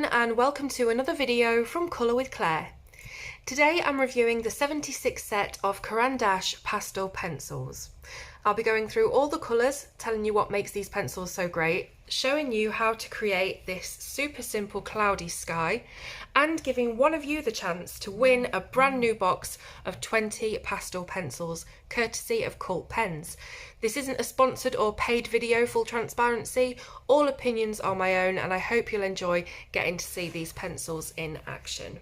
everyone and welcome to another video from Colour with Claire. Today I'm reviewing the 76 set of Caran pastel pencils. I'll be going through all the colours, telling you what makes these pencils so great, showing you how to create this super simple cloudy sky, and giving one of you the chance to win a brand new box of 20 pastel pencils, courtesy of Cult Pens. This isn't a sponsored or paid video, full transparency. All opinions are my own, and I hope you'll enjoy getting to see these pencils in action.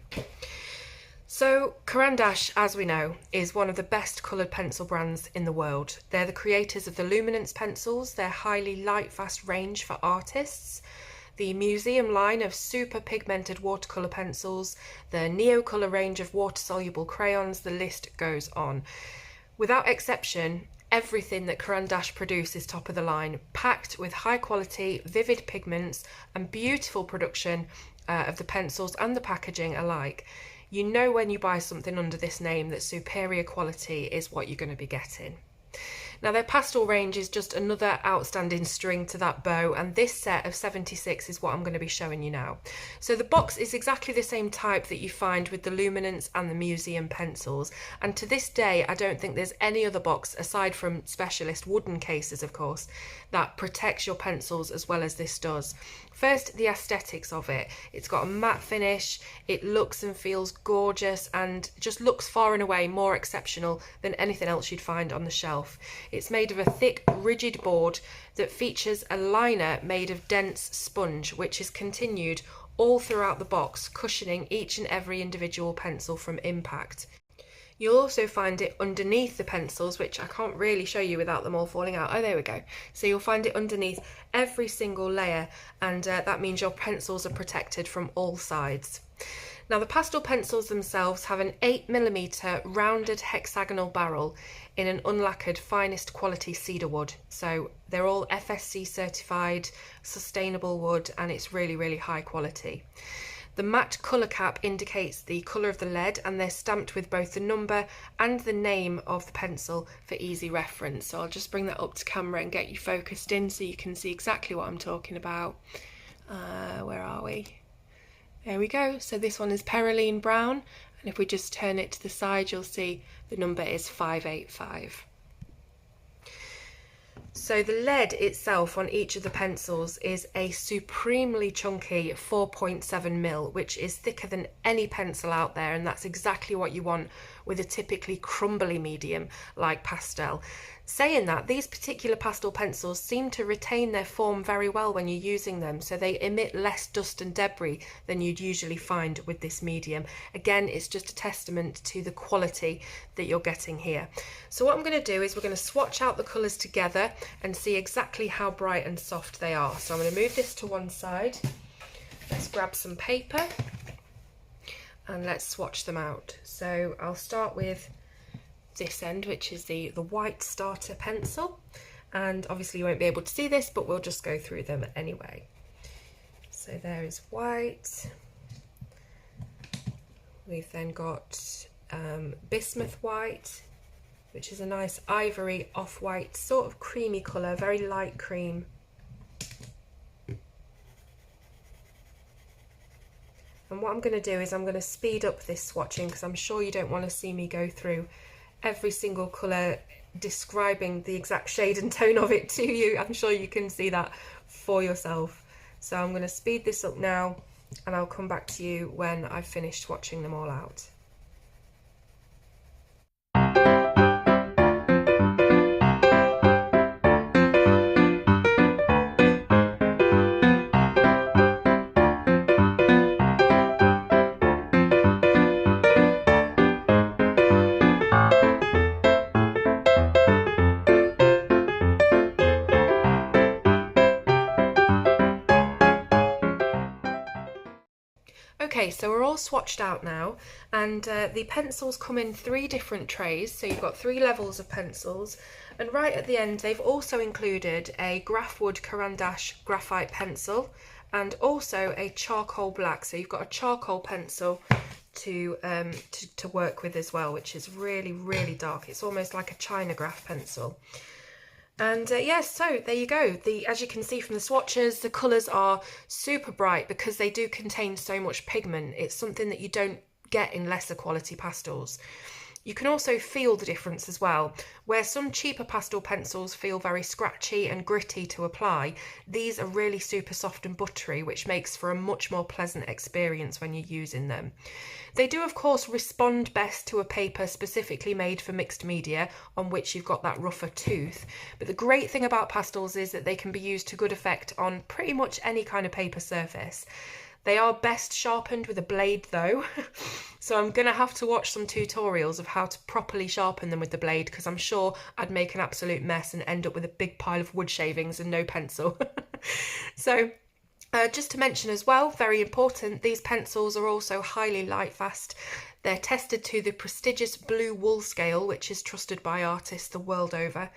So Caran, as we know, is one of the best coloured pencil brands in the world. They're the creators of the Luminance pencils, their highly light fast range for artists, the museum line of super pigmented watercolour pencils, the Neo Colour range of water-soluble crayons, the list goes on. Without exception, everything that Caran produce is top of the line, packed with high quality, vivid pigments and beautiful production of the pencils and the packaging alike. You know when you buy something under this name that superior quality is what you're going to be getting. Now their pastel range is just another outstanding string to that bow, and this set of 76 is what I'm going to be showing you now. So the box is exactly the same type that you find with the Luminance and the museum pencils, and to this day I don't think there's any other box, aside from specialist wooden cases of course, that protects your pencils as well as this does. First, the aesthetics of it. It's got a matte finish, it looks and feels gorgeous and just looks far and away more exceptional than anything else you'd find on the shelf. It's made of a thick, rigid board that features a liner made of dense sponge, which is continued all throughout the box, cushioning each and every individual pencil from impact. You'll also find it underneath the pencils, which I can't really show you without them all falling out. Oh, there we go. So you'll find it underneath every single layer, and that means your pencils are protected from all sides. Now the pastel pencils themselves have an 8mm rounded hexagonal barrel in an unlacquered finest quality cedar wood. So they're all FSC certified, sustainable wood, and it's really high quality. The matte colour cap indicates the colour of the lead, and they're stamped with both the number and the name of the pencil for easy reference. So I'll just bring that up to camera and get you focused in so you can see exactly what I'm talking about. Where are we? There we go. So this one is Perylene Brown, and if we just turn it to the side you'll see the number is 585. So the lead itself on each of the pencils is a supremely chunky 4.7mm, which is thicker than any pencil out there, and that's exactly what you want with a typically crumbly medium like Pastel. Saying that, these particular pastel pencils seem to retain their form very well when you're using them, so they emit less dust and debris than you'd usually find with this medium. Again, it's just a testament to the quality that you're getting here. So what I'm going to do is we're going to swatch out the colours together and see exactly how bright and soft they are. So I'm going to move this to one side. Let's grab some paper and let's swatch them out. So I'll start with this end, which is the white starter pencil, and obviously you won't be able to see this, but we'll just go through them anyway. So there is white. We've then got bismuth white, which is a nice ivory off-white sort of creamy colour, very light cream. And what I'm going to do is I'm going to speed up this swatching because I'm sure you don't want to see me go through every single colour describing the exact shade and tone of it to you. I'm sure you can see that for yourself. So I'm going to speed this up now and I'll come back to you when I've finished swatching them all out. Okay, so we're all swatched out now, and the pencils come in 3 different trays, so you've got 3 levels of pencils, and right at the end they've also included a Graphwood Caran graphite pencil and also a charcoal black, so you've got a charcoal pencil to work with as well, which is really dark. It's almost like a China graph pencil. And yes, so there you go. As you can see from the swatches, the colours are super bright because they do contain so much pigment. It's something that you don't get in lesser quality pastels. You can also feel the difference as well. Where some cheaper pastel pencils feel very scratchy and gritty to apply, these are really super soft and buttery, which makes for a much more pleasant experience when you're using them. They do, of course, respond best to a paper specifically made for mixed media on which you've got that rougher tooth. But the great thing about pastels is that they can be used to good effect on pretty much any kind of paper surface. They are best sharpened with a blade though, so I'm going to have to watch some tutorials of how to properly sharpen them with the blade, because I'm sure I'd make an absolute mess and end up with a big pile of wood shavings and no pencil. So just to mention as well, very important, these pencils are also highly light fast. They're tested to the prestigious blue wool scale, which is trusted by artists the world over.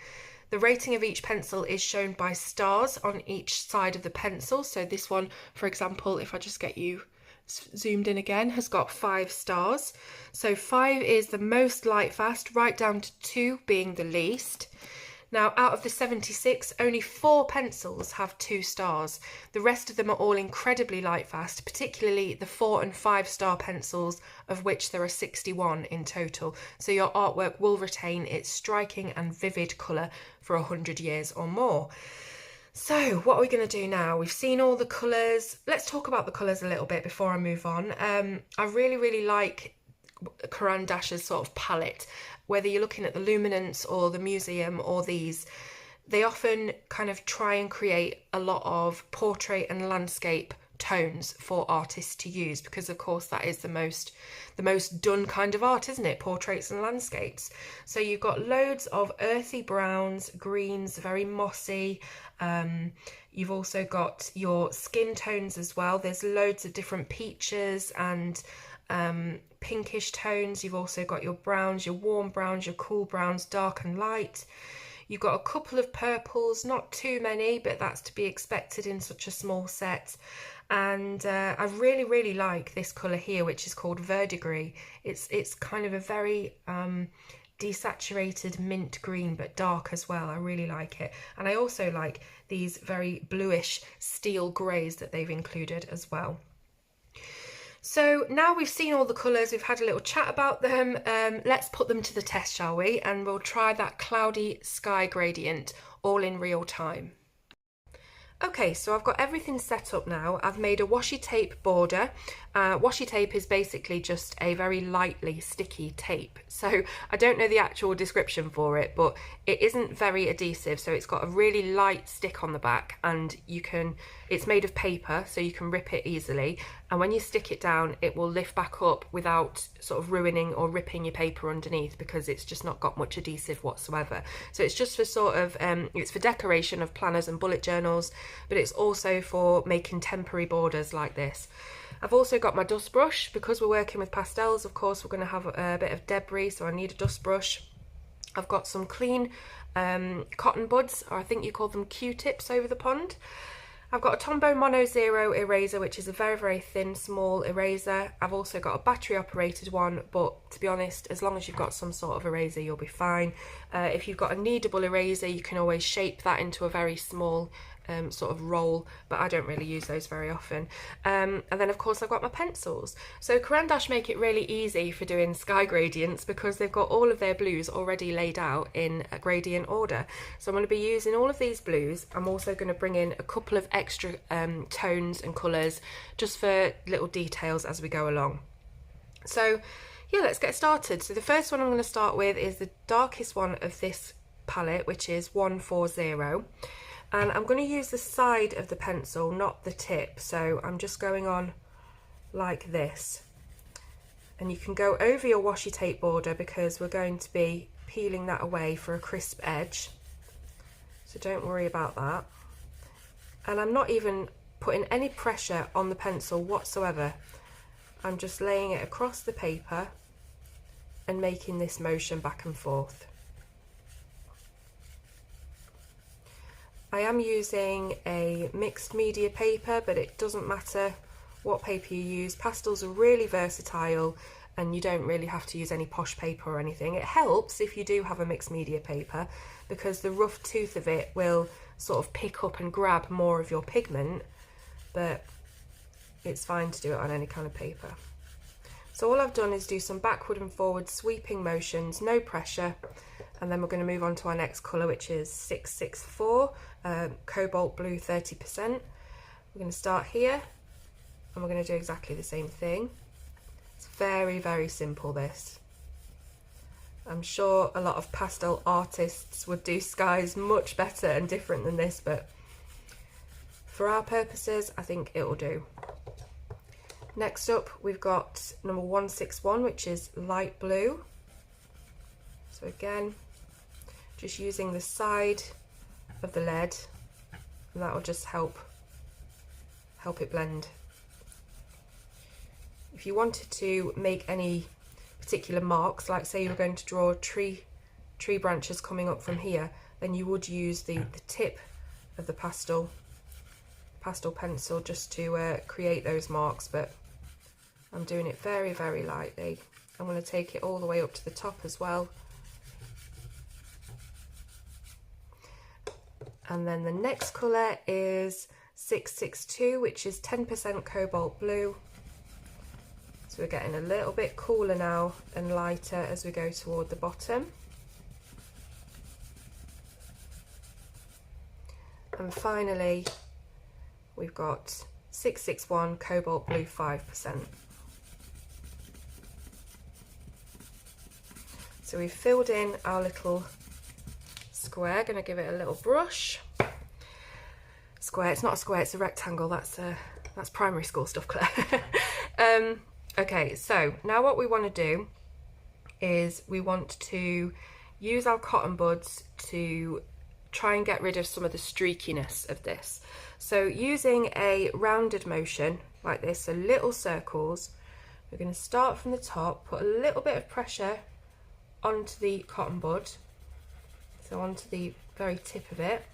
The rating of each pencil is shown by stars on each side of the pencil. So this one, for example, if I just get you zoomed in again, has got 5 stars. So 5 is the most light fast, right down to 2 being the least. Now, out of the 76, only 4 pencils have 2 stars. The rest of them are all incredibly light fast, particularly the 4 and 5 star pencils, of which there are 61 in total. So your artwork will retain its striking and vivid colour for 100 years or more. So what are we going to do now? We've seen all the colours. Let's talk about the colours a little bit before I move on. I really like Caran d'Ache's sort of palette. Whether you're looking at the Luminance or the Museum or these, they often kind of try and create a lot of portrait and landscape tones for artists to use, because of course that is the most done kind of art, isn't it? Portraits and landscapes. So you've got loads of earthy browns, greens, very mossy. You've also got your skin tones as well. There's loads of different peaches and pinkish tones. You've also got your browns, your warm browns, your cool browns, dark and light. You've got a couple of purples, not too many, but that's to be expected in such a small set. And I really like this colour here, which is called Verdigris. It's kind of a very desaturated mint green, but dark as well. I really like it. And I also like these very bluish steel greys that they've included as well. So now we've seen all the colours, we've had a little chat about them, let's put them to the test, shall we? And we'll try that cloudy sky gradient all in real time. Okay, so I've got everything set up now. I've made a washi tape border. Washi tape is basically just a very lightly sticky tape. So I don't know the actual description for it, but it isn't very adhesive. So it's got a really light stick on the back, and it's made of paper, so you can rip it easily. And when you stick it down, it will lift back up without sort of ruining or ripping your paper underneath, because it's just not got much adhesive whatsoever. So it's just for sort of, it's for decoration of planners and bullet journals, but it's also for making temporary borders like this. I've also got my dust brush, because we're working with pastels, of course we're going to have a bit of debris, so I need a dust brush. I've got some clean cotton buds, or I think you call them Q-tips, over the pond. I've got a Tombow Mono Zero eraser, which is a very thin, small eraser. I've also got a battery operated one, but to be honest, as long as you've got some sort of eraser, you'll be fine. If you've got a kneadable eraser, you can always shape that into a very small sort of roll, but I don't really use those very often. And then of course I've got my pencils. So Caran d'Ache make it really easy for doing sky gradients, because they've got all of their blues already laid out in a gradient order. So I'm going to be using all of these blues. I'm also going to bring in a couple of extra tones and colours just for little details as we go along. So yeah, let's get started. So the first one I'm going to start with is the darkest one of this palette, which is 140. And I'm going to use the side of the pencil, not the tip. So I'm just going on like this. And you can go over your washi tape border, because we're going to be peeling that away for a crisp edge. So don't worry about that. And I'm not even putting any pressure on the pencil whatsoever. I'm just laying it across the paper and making this motion back and forth. I am using a mixed media paper, but it doesn't matter what paper you use. Pastels are really versatile. and you don't really have to use any posh paper or anything. It helps if you do have a mixed media paper, because the rough tooth of it will sort of pick up and grab more of your pigment, but it's fine to do it on any kind of paper. So all I've done is do some backward and forward sweeping motions, no pressure, and then we're going to move on to our next colour, which is 664, Cobalt Blue 30%. We're going to start here, and we're going to do exactly the same thing. It's very, very simple, this. I'm sure a lot of pastel artists would do skies much better and different than this, but for our purposes, I think it will do. Next up, we've got number 161, which is light blue. So again, just using the side of the lead, and that will just help it blend. If you wanted to make any particular marks, like say you were going to draw tree branches coming up from here, then you would use the tip of the pastel pencil just to create those marks, but I'm doing it very, very lightly. I'm going to take it all the way up to the top as well. And then the next colour is 662, which is 10% cobalt blue. So we're getting a little bit cooler now and lighter as we go toward the bottom. And finally, we've got 661 cobalt blue 5%. So we've filled in our little square. Going to give it a little brush. Square, it's not a square, it's a rectangle. That's primary school stuff, Claire. Okay, so now what we want to do is we want to use our cotton buds to try and get rid of some of the streakiness of this. So using a rounded motion like this, so little circles, we're going to start from the top, put a little bit of pressure onto the cotton bud, so onto the very tip of it,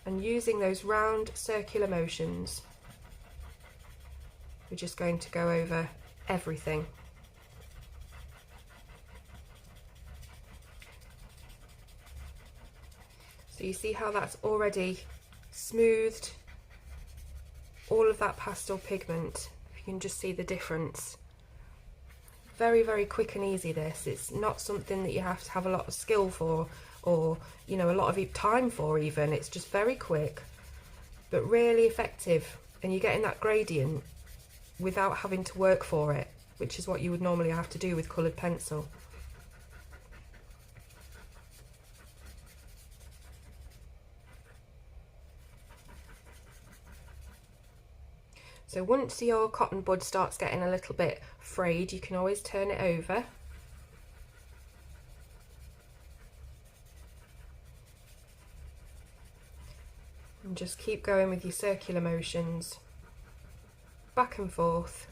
and using those round circular motions, we're just going to go over everything. So you see how that's already smoothed all of that pastel pigment. You can just see the difference. Very, very quick and easy, this. It's not something that you have to have a lot of skill for, or you know, a lot of time for even. It's just very quick but really effective, and you're getting that gradient without having to work for it, which is what you would normally have to do with coloured pencil. So once your cotton bud starts getting a little bit frayed, you can always turn it over. And just keep going with your circular motions, back and forth.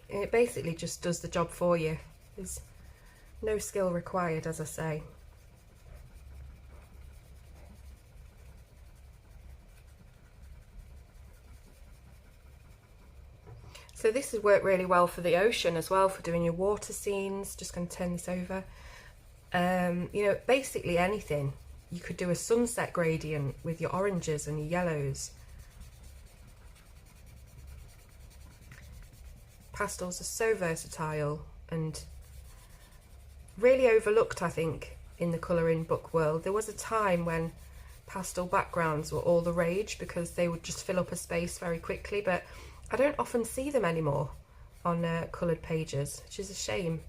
It basically just does the job for you. There's no skill required, as I say. So this has worked really well for the ocean as well, for doing your water scenes. Just going to turn this over. You know, basically anything. You could do a sunset gradient with your oranges and your yellows. Pastels are so versatile and really overlooked, I think, in the colouring book world. There was a time when pastel backgrounds were all the rage because they would just fill up a space very quickly, but I don't often see them anymore on coloured pages, which is a shame.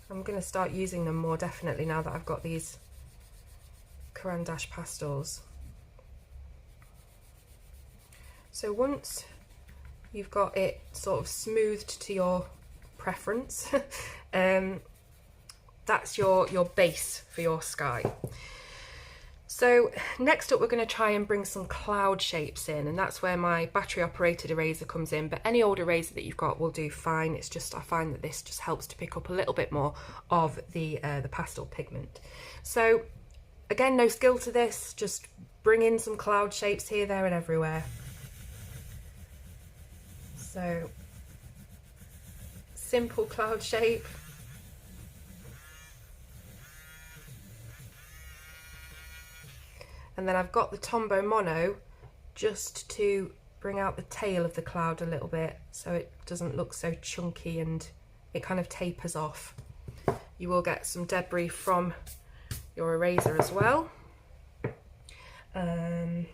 I'm going to start using them more definitely now that I've got these Caran d'Ache pastels. So once you've got it sort of smoothed to your preference, that's your base for your sky. So next up we're going to try and bring some cloud shapes in, and that's where my battery operated eraser comes in, but any old eraser that you've got will do fine. It's just I find that this just helps to pick up a little bit more of the pastel pigment. So again, no skill to this, just bring in some cloud shapes here, there and everywhere. So simple cloud shape. And then I've got the Tombow Mono just to bring out the tail of the cloud a little bit so it doesn't look so chunky and it kind of tapers off. You will get some debris from your eraser as well. Let's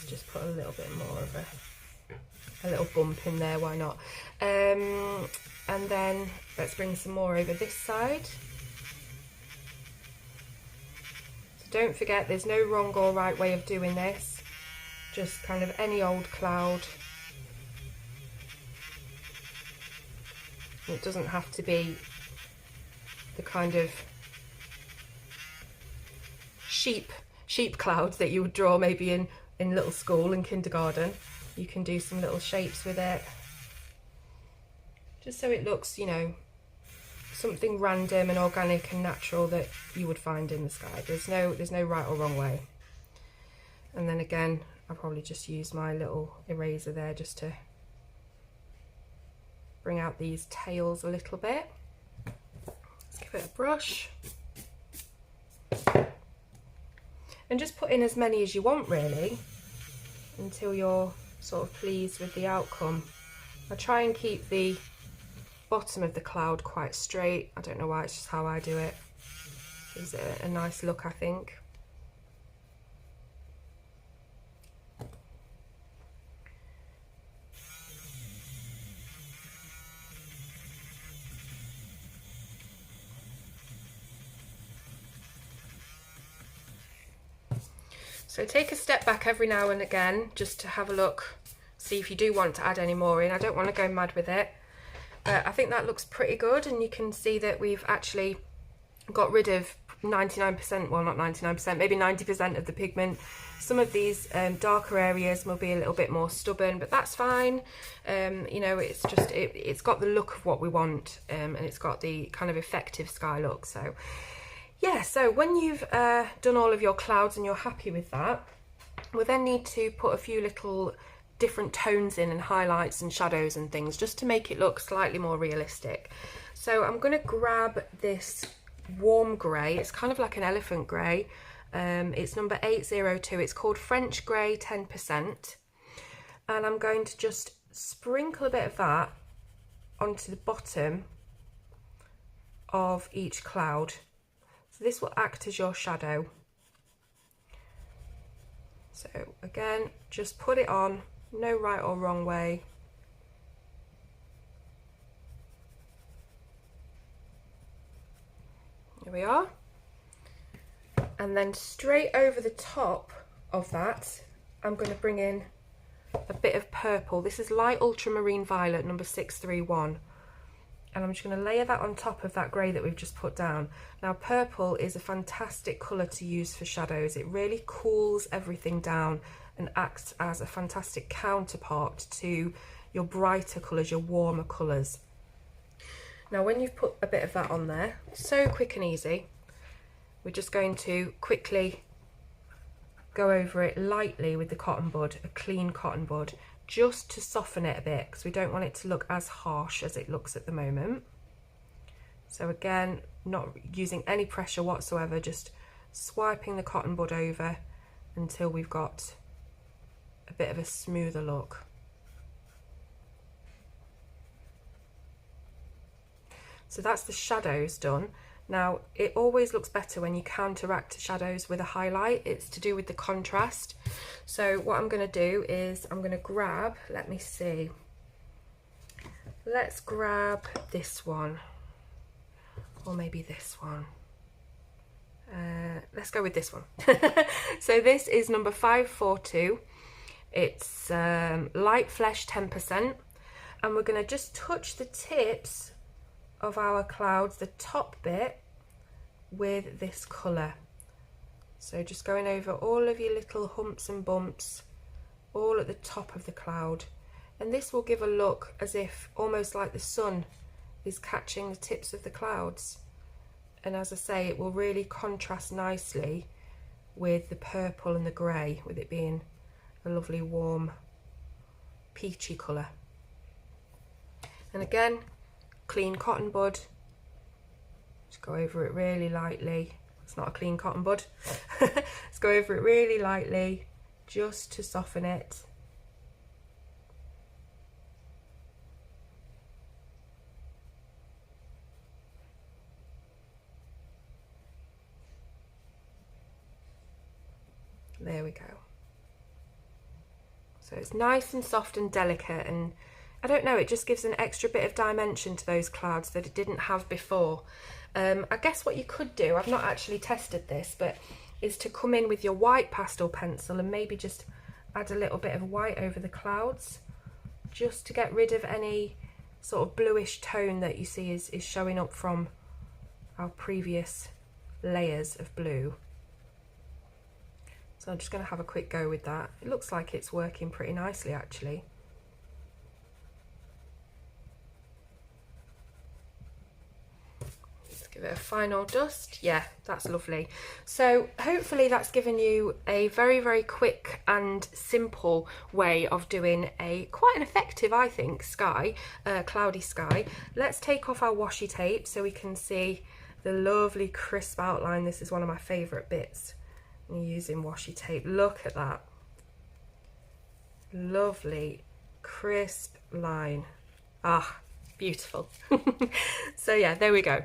just put a little bit more of a little bump in there, why not? And then let's bring some more over this side. Don't forget, there's no wrong or right way of doing this, just kind of any old cloud. It doesn't have to be the kind of sheep clouds that you would draw maybe in little school and kindergarten. You can do some little shapes with it, just so it looks, you know, something random and organic and natural that you would find in the sky. There's no right or wrong way. And then again, I'll probably just use my little eraser there just to bring out these tails a little bit. Let's give it a brush. And just put in as many as you want really, until you're sort of pleased with the outcome. I try and keep the bottom of the cloud quite straight. I don't know why, it's just how I do it. Gives it a nice look, I think. So take a step back every now and again just to have a look, see if you do want to add any more in. I don't want to go mad with it. I think that looks pretty good, and you can see that we've actually got rid of 99%, well not 99%, maybe 90% of the pigment. Some of these darker areas will be a little bit more stubborn, but that's fine. You know, it's just, it's got the look of what we want, and it's got the kind of effective sky look. So yeah, so when you've done all of your clouds and you're happy with that, we'll then need to put a few little different tones in and highlights and shadows and things just to make it look slightly more realistic. So I'm going to grab this warm grey. It's kind of like an elephant grey. It's number 802. It's called French Grey 10%. And I'm going to just sprinkle a bit of that onto the bottom of each cloud. So this will act as your shadow. So again, just put it on. No right or wrong way. Here we are. And then straight over the top of that, I'm going to bring in a bit of purple. This is light ultramarine violet, number 631. And I'm just going to layer that on top of that grey that we've just put down. Now purple is a fantastic colour to use for shadows. It really cools everything down and acts as a fantastic counterpart to your brighter colours, your warmer colours. Now when you've put a bit of that on there, so quick and easy, we're just going to quickly go over it lightly with the cotton bud, a clean cotton bud, just to soften it a bit because we don't want it to look as harsh as it looks at the moment. So again, not using any pressure whatsoever, just swiping the cotton bud over until we've got a bit of a smoother look. So that's the shadows done. Now it always looks better when you counteract shadows with a highlight. It's to do with the contrast. So what I'm going to do is I'm going to grab, let me see, let's grab this one, or maybe this one. Let's go with this one. So this is number 542. It's light flesh 10%, and we're going to just touch the tips of our clouds, the top bit, with this colour. So just going over all of your little humps and bumps, all at the top of the cloud. And this will give a look as if almost like the sun is catching the tips of the clouds. And as I say, it will really contrast nicely with the purple and the grey, with it being a lovely warm peachy colour. And again, clean cotton bud, just go over it really lightly. It's not a clean cotton bud. Let's go over it really lightly just to soften it. There we go. So it's nice and soft and delicate, and I don't know, it just gives an extra bit of dimension to those clouds that it didn't have before. I guess what you could do, I've not actually tested this, but is to come in with your white pastel pencil and maybe just add a little bit of white over the clouds, just to get rid of any sort of bluish tone that you see is showing up from our previous layers of blue. So I'm just going to have a quick go with that. It looks like it's working pretty nicely actually. Give it a final dust. Yeah, that's lovely. So hopefully that's given you a very, very quick and simple way of doing a quite an effective, I think, sky, cloudy sky. Let's take off our washi tape so we can see the lovely crisp outline. This is one of my favourite bits using washi tape. Look at that. Lovely, crisp line. Ah, beautiful. So yeah, there we go.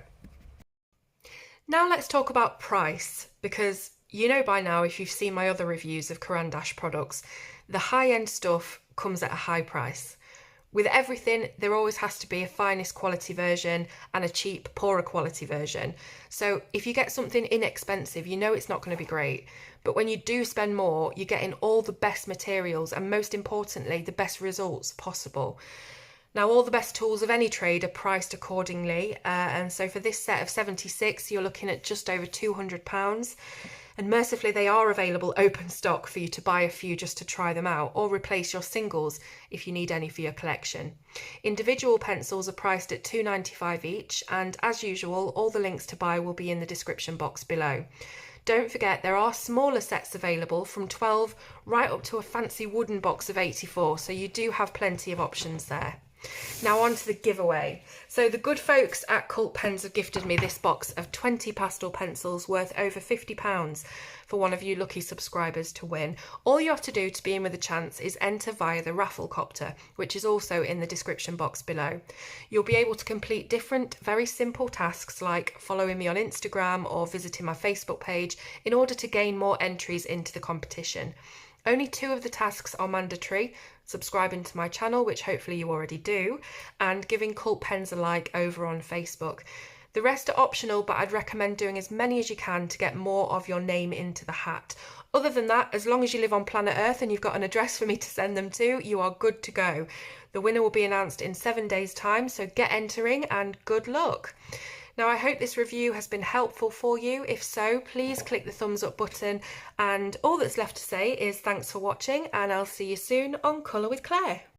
Now let's talk about price, because you know by now, if you've seen my other reviews of Caran products, the high-end stuff comes at a high price. With everything, there always has to be a finest quality version and a cheap, poorer quality version. So if you get something inexpensive, you know it's not going to be great. But when you do spend more, you're getting all the best materials and most importantly, the best results possible. Now, all the best tools of any trade are priced accordingly, and so for this set of 76, you're looking at just over £200. And mercifully, they are available open stock for you to buy a few just to try them out, or replace your singles if you need any for your collection. Individual pencils are priced at £2.95 each, and as usual, all the links to buy will be in the description box below. Don't forget, there are smaller sets available from 12 right up to a fancy wooden box of 84, so you do have plenty of options there. Now on to the giveaway. So the good folks at Cult Pens have gifted me this box of 20 pastel pencils worth over £50 for one of you lucky subscribers to win. All you have to do to be in with a chance is enter via the raffle copter, which is also in the description box below. You'll be able to complete different, very simple tasks like following me on Instagram or visiting my Facebook page in order to gain more entries into the competition. Only 2 of the tasks are mandatory: subscribing to my channel, which hopefully you already do, and giving Cult Pens a like over on Facebook. The rest are optional, but I'd recommend doing as many as you can to get more of your name into the hat. Other than that, as long as you live on planet Earth and you've got an address for me to send them to, you are good to go. The winner will be announced in 7 days' time, so get entering and good luck. Now, I hope this review has been helpful for you. If so, please click the thumbs up button. And all that's left to say is thanks for watching, and I'll see you soon on Colour with Claire.